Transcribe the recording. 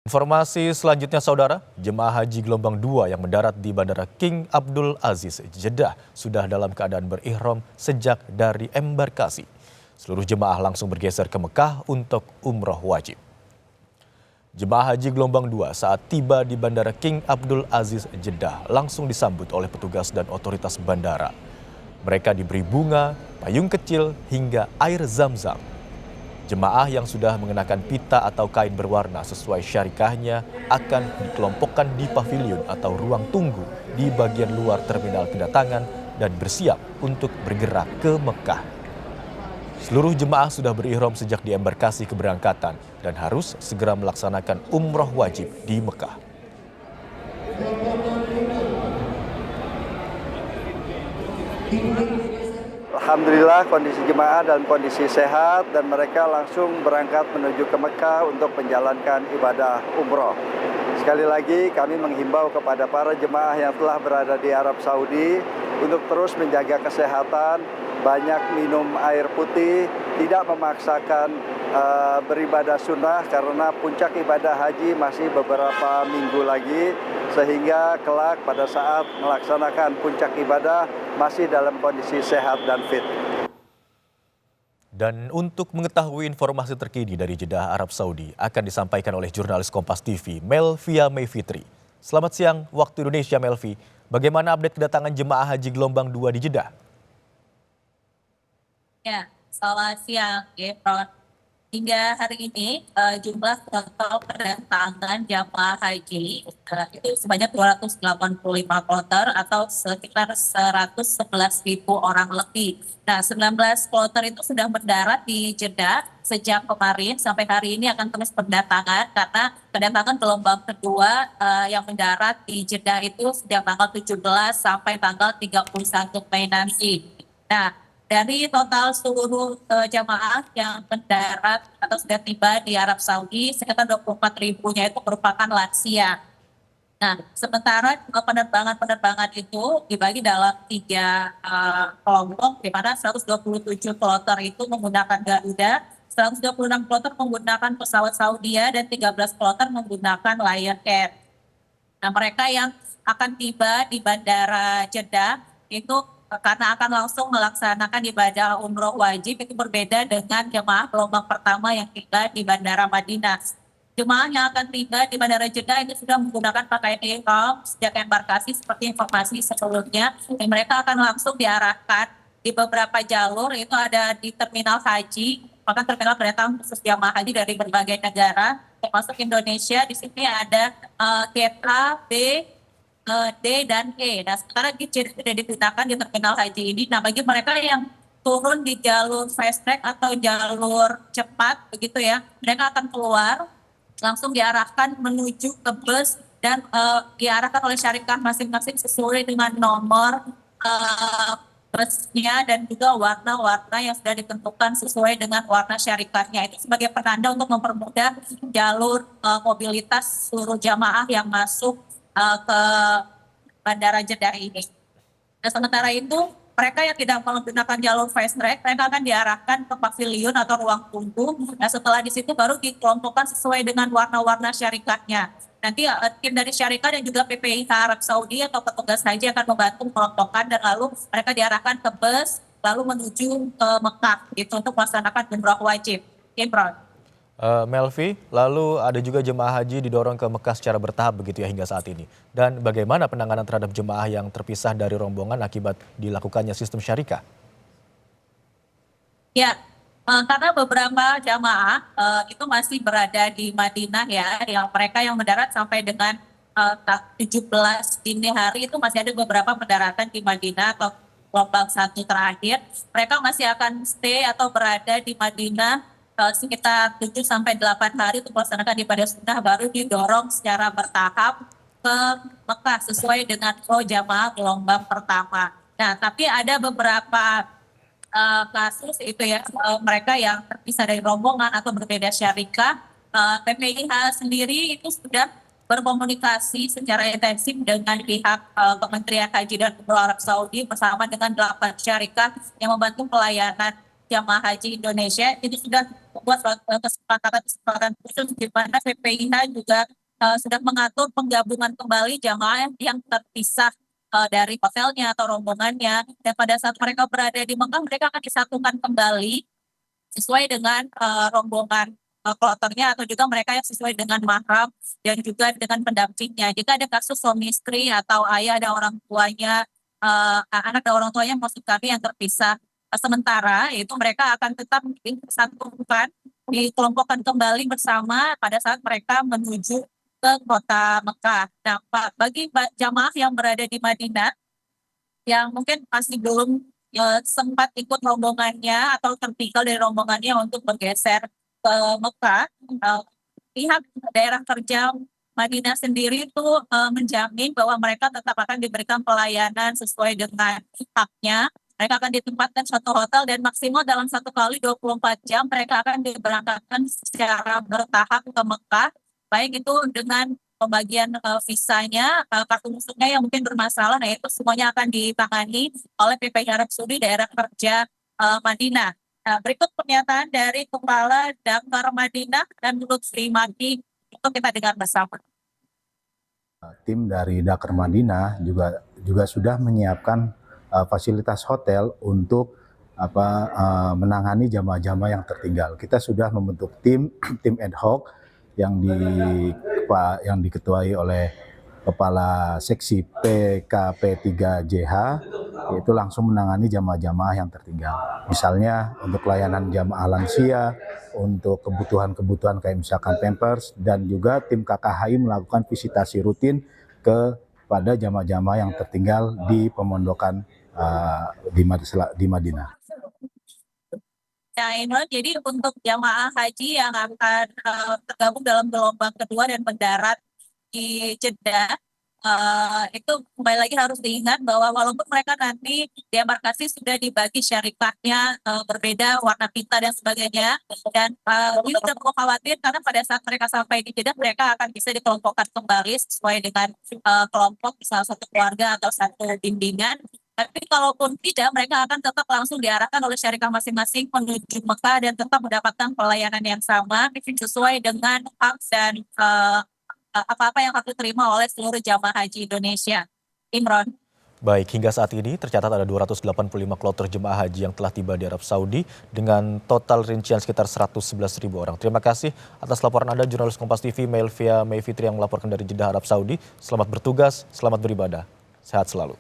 Informasi selanjutnya saudara, jemaah haji gelombang 2 yang mendarat di Bandara King Abdul Aziz, Jeddah sudah dalam keadaan berihram sejak dari embarkasi. Seluruh jemaah langsung bergeser ke Mekah untuk umroh wajib. Jemaah haji gelombang 2 saat tiba di Bandara King Abdul Aziz, Jeddah langsung disambut oleh petugas dan otoritas bandara. Mereka diberi bunga, payung kecil, hingga air zam-zam. Jemaah yang sudah mengenakan pita atau kain berwarna sesuai syarikahnya akan dikelompokkan di pavilion atau ruang tunggu di bagian luar terminal kedatangan dan bersiap untuk bergerak ke Mekah. Seluruh jemaah sudah berihram sejak di embarkasi keberangkatan dan harus segera melaksanakan umroh wajib di Mekah. Alhamdulillah kondisi jemaah dalam kondisi sehat dan mereka langsung berangkat menuju ke Mekah untuk menjalankan ibadah umroh. Sekali lagi kami menghimbau kepada para jemaah yang telah berada di Arab Saudi untuk terus menjaga kesehatan, banyak minum air putih, tidak memaksakan beribadah sunnah karena puncak ibadah haji masih beberapa minggu lagi, sehingga kelak pada saat melaksanakan puncak ibadah masih dalam kondisi sehat dan fit. Dan untuk mengetahui informasi terkini dari Jeddah Arab Saudi akan disampaikan oleh jurnalis Kompas TV Melvia Mayfitri. Selamat siang waktu Indonesia Melvi. Bagaimana update kedatangan jemaah haji gelombang 2 di Jeddah? Ya, selamat siang, Efron. Hingga hari ini jumlah total kedatangan jamaah haji itu sebanyak 285 kloter atau sekitar 111.000 orang lebih. Nah, 19 kloter itu sudah mendarat di Jeddah sejak kemarin sampai hari ini akan terus berdatangan karena kedatangan gelombang kedua yang mendarat di Jeddah itu sejak tanggal 17 sampai tanggal 31 Mei nanti. Nah, dari total seluruh jamaah yang mendarat atau sudah tiba di Arab Saudi, sekitar 24.000-nya itu merupakan lansia. Nah, sementara penerbangan-penerbangan itu dibagi dalam 3 kelompok, di mana 127 kloter itu menggunakan Garuda, 126 kloter menggunakan pesawat Saudia, dan 13 kloter menggunakan Lion Air. Nah, mereka yang akan tiba di Bandara Jeddah itu karena akan langsung melaksanakan ibadah umroh wajib itu berbeda dengan jemaah gelombang pertama yang tiba di Bandara Madinah. Jemaah yang akan tiba di Bandara Jeddah itu sudah menggunakan pakaian ihram sejak embarkasi seperti informasi sebelumnya. Dan mereka akan langsung diarahkan di beberapa jalur, itu ada di terminal haji, bahkan terminal kedatangan khusus jemaah haji dari berbagai negara, termasuk Indonesia. Di sini ada gate A, B, D dan E. Nah, sekarang sudah digunakan di terminal haji ini. Nah, bagi mereka yang turun di jalur fast track atau jalur cepat begitu ya, mereka akan keluar langsung diarahkan menuju ke bus dan diarahkan oleh syarikat masing-masing sesuai dengan nomor busnya dan juga warna-warna yang sudah ditentukan sesuai dengan warna syarikatnya. Itu sebagai penanda untuk mempermudah jalur mobilitas seluruh jamaah yang masuk ke Bandara Jeddah ini. Nah, sementara itu, mereka yang tidak menggunakan jalur fast track, mereka akan diarahkan ke pavilion atau ruang tunggu. Nah, setelah di situ baru dikelompokkan sesuai dengan warna-warna syarikatnya. Nanti tim dari syarikat dan juga PPIH Arab Saudi atau petugas haji akan membantu melompokan dan lalu mereka diarahkan ke bus, lalu menuju ke Mekah gitu untuk melaksanakan umroh wajib. Imron. Melvi, lalu ada juga jemaah haji didorong ke Mekah secara bertahap begitu ya hingga saat ini. Dan bagaimana penanganan terhadap jemaah yang terpisah dari rombongan akibat dilakukannya sistem syarikah? Ya, karena beberapa jamaah itu masih berada di Madinah ya, yang mereka yang mendarat sampai dengan 17 dini hari itu masih ada beberapa pendaratan di Madinah atau gelombang 1 terakhir. Mereka masih akan stay atau berada di Madinah sekitar 7 sampai 8 hari untuk melaksanakan ibadah sunnah, baru didorong secara bertahap ke Mekah sesuai dengan jamaah gelombang pertama. Nah, tapi ada beberapa kasus itu ya, mereka yang terpisah dari rombongan atau berbeda syarikah. PPIH sendiri itu sudah berkomunikasi secara intensif dengan pihak Kementerian Haji dan Umroh Arab Saudi bersama dengan 8 syarikah yang membantu pelayanan jamaah haji Indonesia. Itu sudah membuat kesepakatan khusus di mana PPIH juga sudah mengatur penggabungan kembali jamaah yang terpisah dari hotelnya atau rombongannya. Dan pada saat mereka berada di Mekah, mereka akan disatukan kembali sesuai dengan rombongan kloternya atau juga mereka yang sesuai dengan mahram dan juga dengan pendampingnya. Jika ada kasus suami istri atau ayah dan orang tuanya, anak dan orang tuanya maksud kami yang terpisah sementara, itu mereka akan tetap disatukan, dikelompokkan kembali bersama pada saat mereka menuju ke kota Mekah. Nah, bagi jamaah yang berada di Madinah yang mungkin masih belum sempat ikut rombongannya atau tertinggal dari rombongannya untuk bergeser ke Mekah, pihak daerah kerja Madinah sendiri itu menjamin bahwa mereka tetap akan diberikan pelayanan sesuai dengan haknya. Mereka akan ditempatkan suatu hotel dan maksimal dalam 1 kali 24 jam mereka akan diberangkatkan secara bertahap ke Mekah, baik itu dengan pembagian visanya, kartu musuhnya yang mungkin bermasalah, nah itu semuanya akan ditangani oleh PPI Arab Saudi daerah kerja Madinah. Nah, berikut pernyataan dari Kepala Damkar Madinah dan Lutfi Madi, itu kita dengar bersama. Tim dari Dakar Madinah juga sudah menyiapkan fasilitas hotel untuk menangani jamaah-jamaah yang tertinggal. Kita sudah membentuk tim ad hoc yang diketuai oleh Kepala Seksi PKP3JH, yaitu langsung menangani jamaah-jamaah yang tertinggal. Misalnya untuk layanan jamaah lansia, untuk kebutuhan kayak misalkan Pampers, dan juga tim KKHI melakukan visitasi rutin kepada jamaah-jamaah yang tertinggal di pemondokan di Madinah. Nah, Imran, jadi untuk jamaah haji yang akan tergabung dalam gelombang kedua dan mendarat di Jeddah, itu kembali lagi harus diingat bahwa walaupun mereka nanti di embarkasi sudah dibagi syarikahnya berbeda, warna pita dan sebagainya, dan ini tidak perlu khawatir karena pada saat mereka sampai di Jeddah mereka akan bisa dikelompokkan kembali sesuai dengan kelompok, misalnya satu keluarga atau satu bimbingan. Tapi kalaupun tidak, mereka akan tetap langsung diarahkan oleh syarikah masing-masing menuju Mekah dan tetap mendapatkan pelayanan yang sama sesuai dengan hak dan apa-apa yang harus diterima oleh seluruh jamaah haji Indonesia. Imron. Baik, hingga saat ini tercatat ada 285 kloter jemaah haji yang telah tiba di Arab Saudi dengan total rincian sekitar 111.000 orang. Terima kasih atas laporan Anda, jurnalis Kompas TV Melvia Mayfitri yang melaporkan dari Jeddah, Arab Saudi. Selamat bertugas, selamat beribadah. Sehat selalu.